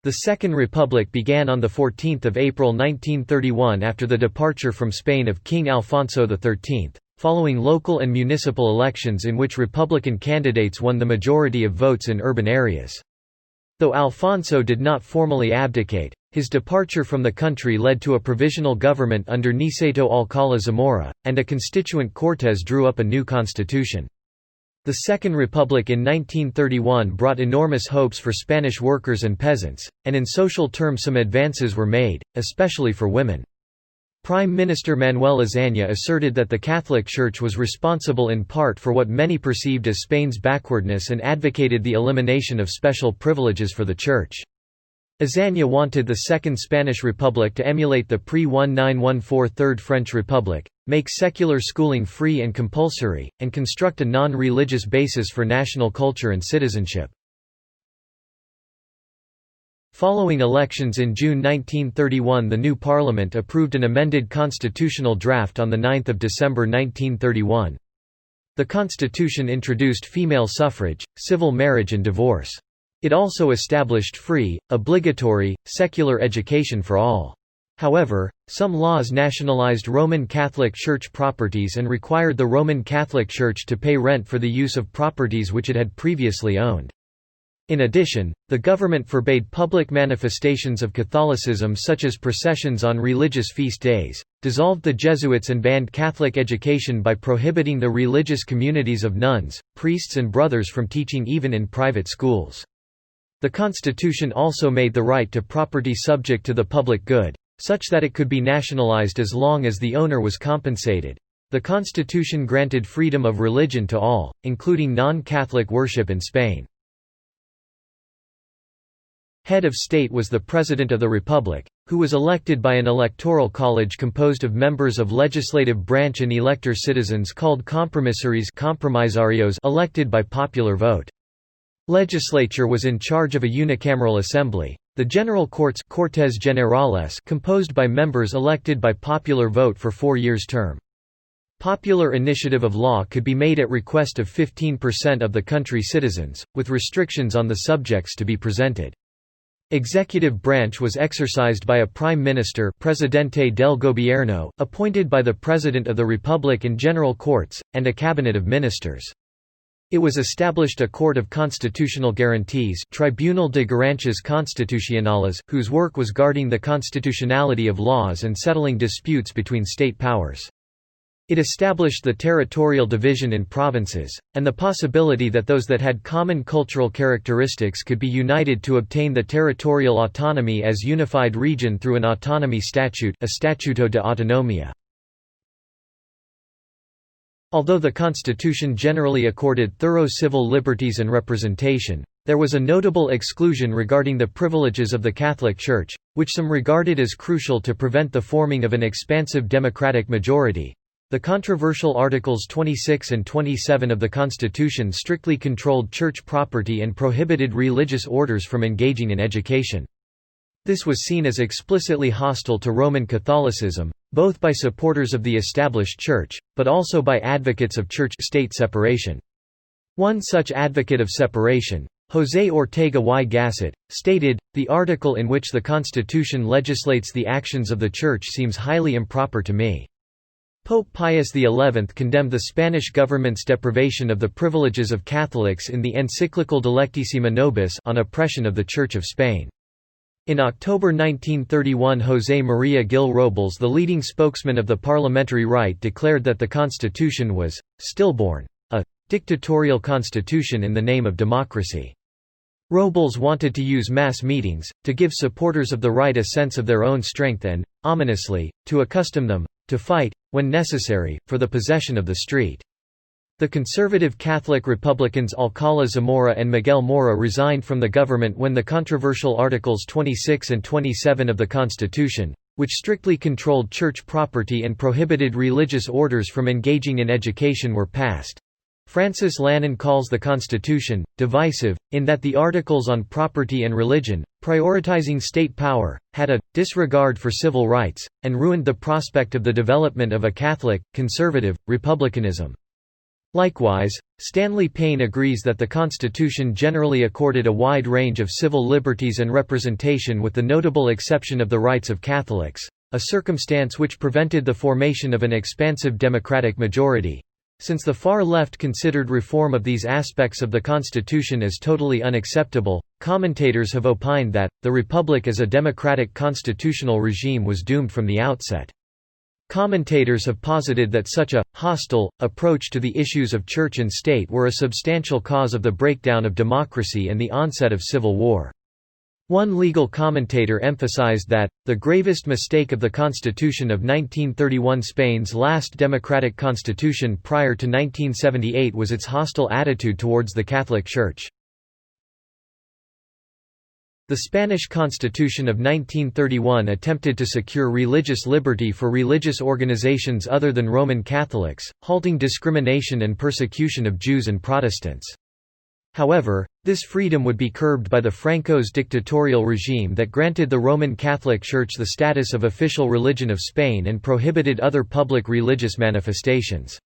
The Second Republic began on 14 April 1931 after the departure from Spain of King Alfonso XIII, following local and municipal elections in which Republican candidates won the majority of votes in urban areas. Though Alfonso did not formally abdicate, his departure from the country led to a provisional government under Niceto Alcala Zamora, and a constituent Cortes drew up a new constitution. The Second Republic in 1931 brought enormous hopes for Spanish workers and peasants, and in social terms some advances were made, especially for women. Prime Minister Manuel Azaña asserted that the Catholic Church was responsible in part for what many perceived as Spain's backwardness and advocated the elimination of special privileges for the Church. Azaña wanted the Second Spanish Republic to emulate the pre-1914 Third French Republic, make secular schooling free and compulsory, and construct a non-religious basis for national culture and citizenship. Following elections in June 1931, the new parliament approved an amended constitutional draft on 9 December 1931. The constitution introduced female suffrage, civil marriage and divorce. It also established free, obligatory, secular education for all. However, some laws nationalized Roman Catholic Church properties and required the Roman Catholic Church to pay rent for the use of properties which it had previously owned. In addition, the government forbade public manifestations of Catholicism such as processions on religious feast days, dissolved the Jesuits and banned Catholic education by prohibiting the religious communities of nuns, priests and brothers from teaching even in private schools. The Constitution also made the right to property subject to the public good, such that it could be nationalized as long as the owner was compensated. The Constitution granted freedom of religion to all, including non-Catholic worship in Spain. Head of state was the President of the Republic, who was elected by an electoral college composed of members of legislative branch and elector citizens called compromisarios elected by popular vote. Legislature was in charge of a unicameral assembly. The General Courts Cortes Generales composed by members elected by popular vote for 4 years term. Popular initiative of law could be made at request of 15% of the country's citizens, with restrictions on the subjects to be presented. Executive branch was exercised by a prime minister Presidente del Gobierno, appointed by the President of the Republic and General Courts, and a cabinet of ministers. It was established a Court of Constitutional Guarantees Tribunal de Garantías Constitucionales, whose work was guarding the constitutionality of laws and settling disputes between state powers. It established the territorial division in provinces, and the possibility that those that had common cultural characteristics could be united to obtain the territorial autonomy as unified region through an autonomy statute, Estatuto de Autonomía. Although the Constitution generally accorded thorough civil liberties and representation, there was a notable exclusion regarding the privileges of the Catholic Church, which some regarded as crucial to prevent the forming of an expansive democratic majority. The controversial Articles 26 and 27 of the Constitution strictly controlled church property and prohibited religious orders from engaging in education. This was seen as explicitly hostile to Roman Catholicism, both by supporters of the established church, but also by advocates of church-state separation. One such advocate of separation, José Ortega y Gasset, stated, "The article in which the Constitution legislates the actions of the Church seems highly improper to me." Pope Pius XI condemned the Spanish government's deprivation of the privileges of Catholics in the encyclical Delectissima Nobis on oppression of the Church of Spain. In October 1931, José María Gil Robles, the leading spokesman of the parliamentary right, declared that the Constitution was stillborn, a dictatorial constitution in the name of democracy. Robles wanted to use mass meetings, to give supporters of the right a sense of their own strength and, ominously, to accustom them to fight, when necessary, for the possession of the street. The conservative Catholic Republicans Alcala Zamora and Miguel Mora resigned from the government when the controversial Articles 26 and 27 of the Constitution, which strictly controlled church property and prohibited religious orders from engaging in education, were passed. Francis Lannon calls the Constitution divisive, in that the articles on property and religion, prioritizing state power, had a disregard for civil rights, and ruined the prospect of the development of a Catholic, conservative, republicanism. Likewise, Stanley Payne agrees that the Constitution generally accorded a wide range of civil liberties and representation with the notable exception of the rights of Catholics, a circumstance which prevented the formation of an expansive democratic majority. Since the far left considered reform of these aspects of the Constitution as totally unacceptable, commentators have opined that, the Republic as a democratic constitutional regime was doomed from the outset. Commentators have posited that such a «hostile» approach to the issues of church and state were a substantial cause of the breakdown of democracy and the onset of civil war. One legal commentator emphasized that, the gravest mistake of the Constitution of 1931, Spain's last democratic constitution prior to 1978, was its hostile attitude towards the Catholic Church. The Spanish Constitution of 1931 attempted to secure religious liberty for religious organizations other than Roman Catholics, halting discrimination and persecution of Jews and Protestants. However, this freedom would be curbed by the Franco's dictatorial regime that granted the Roman Catholic Church the status of official religion of Spain and prohibited other public religious manifestations.